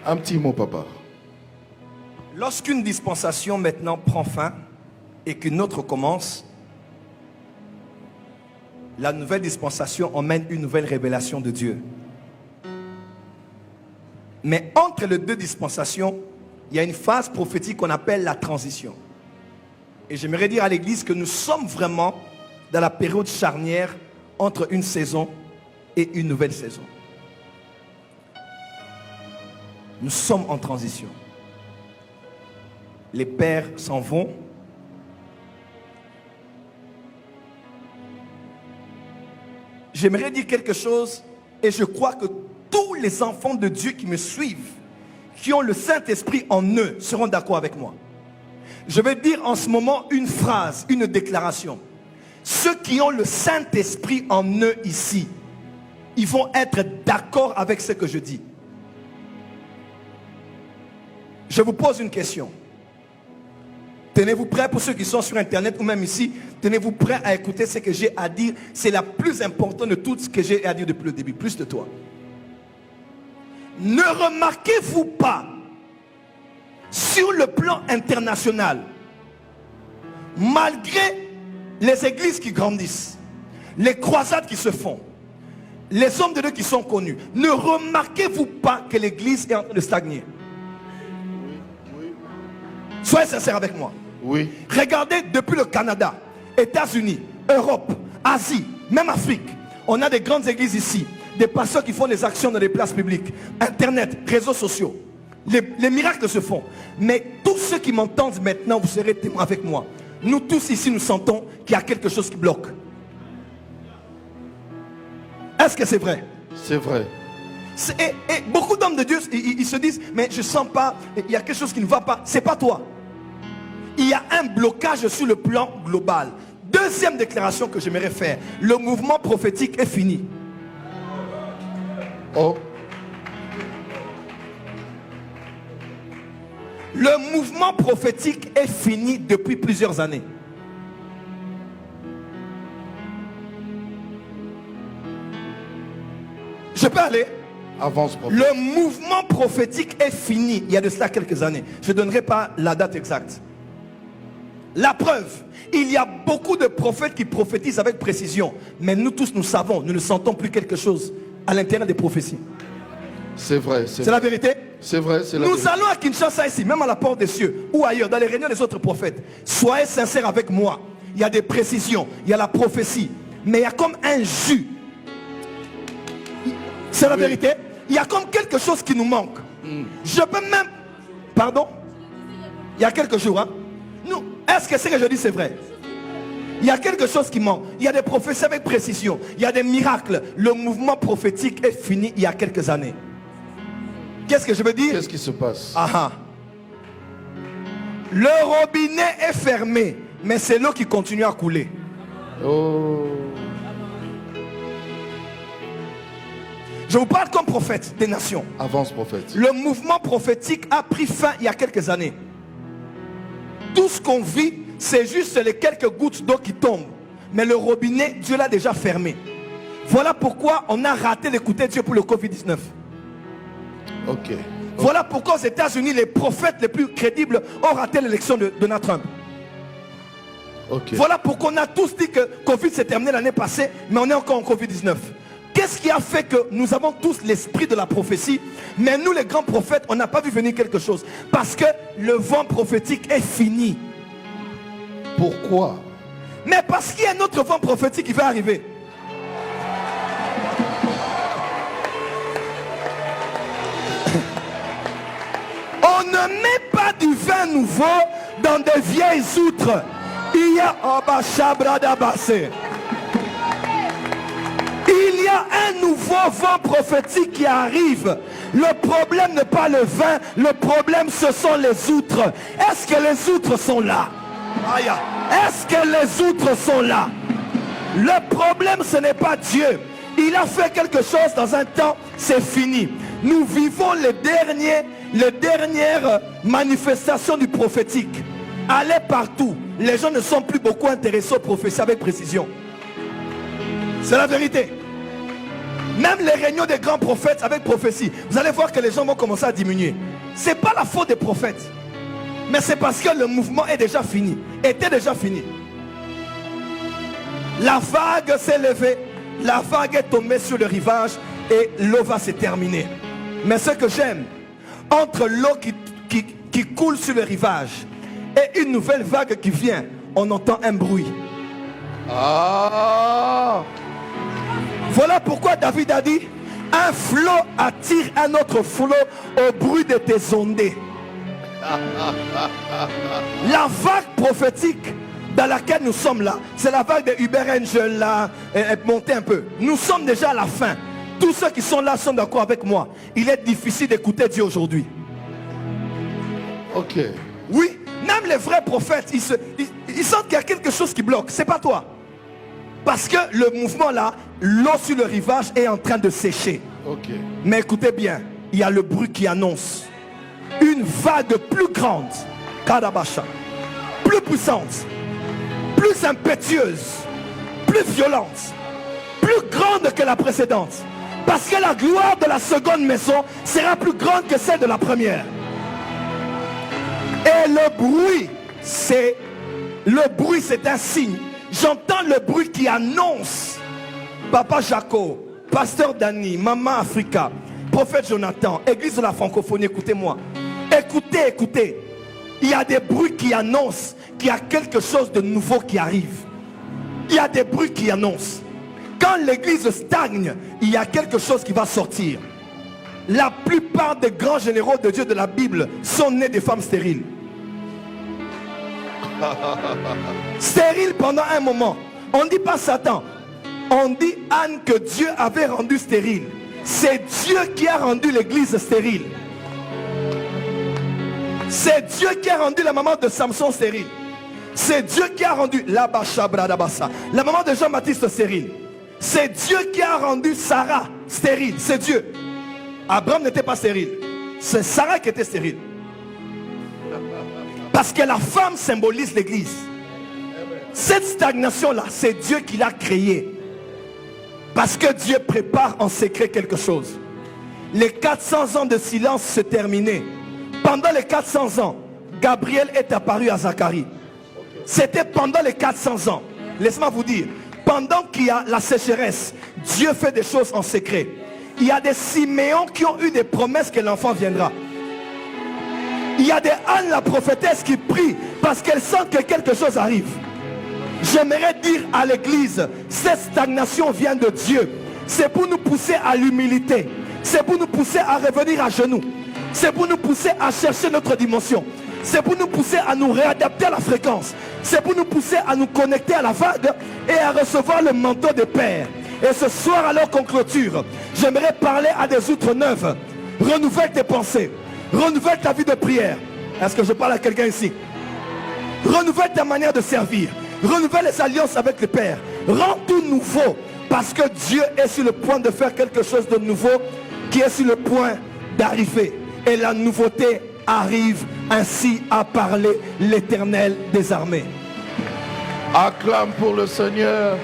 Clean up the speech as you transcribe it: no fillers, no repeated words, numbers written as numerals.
Un petit mot, papa. Lorsqu'une dispensation maintenant prend fin et qu'une autre commence, la nouvelle dispensation emmène une nouvelle révélation de Dieu. Mais entre les deux dispensations, il y a une phase prophétique qu'on appelle la transition. Et j'aimerais dire à l'église que nous sommes vraiment dans la période charnière entre une saison et une nouvelle saison. Nous sommes en transition. Les pères s'en vont. J'aimerais dire quelque chose et je crois que tous les enfants de Dieu qui me suivent, qui ont le Saint-Esprit en eux, seront d'accord avec moi. Je vais dire en ce moment une phrase, une déclaration. Ceux qui ont le Saint-Esprit en eux ici, ils vont être d'accord avec ce que je dis. Je vous pose une question. Tenez-vous prêts pour ceux qui sont sur Internet ou même ici. Tenez-vous prêts à écouter ce que j'ai à dire. C'est la plus importante de tout ce que j'ai à dire depuis le début. Plus de toi. Ne remarquez-vous pas sur le plan international, malgré les églises qui grandissent, les croisades qui se font, les hommes de Dieu qui sont connus, ne remarquez-vous pas que l'église est en train de stagner? Soyez sincères avec moi. Oui. Regardez depuis le Canada, États-Unis, Europe, Asie, même Afrique. On a des grandes églises ici, des pasteurs qui font des actions dans les places publiques, Internet, réseaux sociaux. Les miracles se font. Mais tous ceux qui m'entendent maintenant, vous serez témoins avec moi. Nous tous ici, nous sentons qu'il y a quelque chose qui bloque. Est-ce que c'est vrai? C'est vrai. Et beaucoup d'hommes de Dieu, ils se disent, mais je ne sens pas, il y a quelque chose qui ne va pas. Ce n'est pas toi. Il y a un blocage sur le plan global. Deuxième déclaration que j'aimerais faire. Le mouvement prophétique est fini. Oh. Le mouvement prophétique est fini depuis plusieurs années. Je peux aller? Avance, prophète. Le mouvement prophétique est fini il y a de cela quelques années. Je ne donnerai pas la date exacte. La preuve, il y a beaucoup de prophètes qui prophétisent avec précision. Mais nous tous, nous savons, nous ne sentons plus quelque chose à l'intérieur des prophéties. C'est vrai. C'est la vérité? C'est vrai, c'est la Nous vérité. allons à Kinshasa ici, même à la porte des cieux, ou ailleurs, dans les réunions des autres prophètes. Soyez sincères avec moi. Il y a des précisions, il y a la prophétie. Mais il y a comme un jus. C'est la vérité. Il y a comme quelque chose qui nous manque. Je peux même... Pardon? Il y a quelques jours, hein? Nous, est-ce que ce que je dis c'est vrai? Il y a quelque chose qui manque. Il y a des prophéties avec précision. Il y a des miracles. Le mouvement prophétique est fini il y a quelques années. Qu'est-ce que je veux dire? Qu'est-ce qui se passe? Le robinet est fermé, mais c'est l'eau qui continue à couler. Oh. Je vous parle comme prophète des nations. Avance, prophète. Le mouvement prophétique a pris fin il y a quelques années. Tout ce qu'on vit, c'est juste les quelques gouttes d'eau qui tombent. Mais le robinet, Dieu l'a déjà fermé. Voilà pourquoi on a raté d'écouter Dieu pour le Covid-19. Ok. Voilà pourquoi aux États-Unis, les prophètes les plus crédibles ont raté l'élection de Donald Trump. Ok. Voilà pourquoi on a tous dit que Covid s'est terminé l'année passée, mais on est encore en Covid-19. Qu'est-ce qui a fait que nous avons tous l'esprit de la prophétie, mais nous les grands prophètes, on n'a pas vu venir quelque chose? Parce que le vent prophétique est fini. Pourquoi? Mais parce qu'il y a un autre vent prophétique qui va arriver. On ne met pas du vin nouveau dans des vieilles outres. Il y a Il y a un nouveau vent prophétique qui arrive. Le problème n'est pas le vin, le problème ce sont les outres. Est-ce que les outres sont là? Est-ce que les outres sont là? Le problème ce n'est pas Dieu. Il a fait quelque chose dans un temps, c'est fini. Nous vivons les dernières manifestations du prophétique. Allez partout. Les gens ne sont plus beaucoup intéressés aux prophéties avec précision. C'est la vérité. Même les réunions des grands prophètes avec prophétie, vous allez voir que les gens vont commencer à diminuer. Ce n'est pas la faute des prophètes, mais c'est parce que le mouvement est déjà fini, était déjà fini. La vague s'est levée, la vague est tombée sur le rivage et l'eau va se terminer. Mais ce que j'aime, entre l'eau qui coule sur le rivage et une nouvelle vague qui vient, on entend un bruit. Ah. Voilà pourquoi David a dit, un flot attire un autre flot au bruit de tes ondées. La vague prophétique dans laquelle nous sommes là, c'est la vague de Uber Angel là, montez un peu. Nous sommes déjà à la fin. Tous ceux qui sont là sont d'accord avec moi. Il est difficile d'écouter Dieu aujourd'hui. Ok. Oui, même les vrais prophètes, ils sentent qu'il y a quelque chose qui bloque. C'est pas toi. Parce que le mouvement là, l'eau sur le rivage est en train de sécher. Ok. Mais écoutez bien, il y a le bruit qui annonce une vague plus grande, Kadabasha, plus puissante, plus impétueuse, plus violente, plus grande que la précédente. Parce que la gloire de la seconde maison sera plus grande que celle de la première. Et le bruit, c'est un signe. J'entends le bruit qui annonce. Papa Jaco, Pasteur Dani, Maman Africa, Prophète Jonathan, Église de la francophonie, écoutez-moi. Écoutez, écoutez. Il y a des bruits qui annoncent qu'il y a quelque chose de nouveau qui arrive. Il y a des bruits qui annoncent. Quand l'église stagne, il y a quelque chose qui va sortir. La plupart des grands généraux de Dieu de la Bible sont nés des femmes stériles. Stériles pendant un moment. On ne dit pas Satan. On dit Anne que Dieu avait rendu stérile. C'est Dieu qui a rendu l'église stérile. C'est Dieu qui a rendu la maman de Samson stérile. C'est Dieu qui a rendu la maman de Jean-Baptiste stérile. C'est Dieu qui a rendu Sarah stérile. C'est Dieu. Abraham n'était pas stérile. C'est Sarah qui était stérile. Parce que la femme symbolise l'église. Cette stagnation-là, c'est Dieu qui l'a créée. Parce que Dieu prépare en secret quelque chose. Les 400 ans de silence se terminaient. Pendant les 400 ans, Gabriel est apparu à Zacharie. C'était pendant les 400 ans. Laissez-moi vous dire, pendant qu'il y a la sécheresse, Dieu fait des choses en secret. Il y a des Siméons qui ont eu des promesses que l'enfant viendra. Il y a des Anne la prophétesse qui prient parce qu'elle sent que quelque chose arrive. J'aimerais dire à l'église, cette stagnation vient de Dieu. C'est pour nous pousser à l'humilité. C'est pour nous pousser à revenir à genoux. C'est pour nous pousser à chercher notre dimension. C'est pour nous pousser à nous réadapter à la fréquence. C'est pour nous pousser à nous connecter à la vague et à recevoir le manteau de Père. Et ce soir, alors qu'on clôture, j'aimerais parler à des outres neuves. Renouvelle tes pensées. Renouvelle ta vie de prière. Est-ce que je parle à quelqu'un ici? Renouvelle ta manière de servir. Renouvelle les alliances avec le Père. Rends tout nouveau. Parce que Dieu est sur le point de faire quelque chose de nouveau qui est sur le point d'arriver. Et la nouveauté arrive, ainsi à parler l'Éternel des armées. Acclame pour le Seigneur.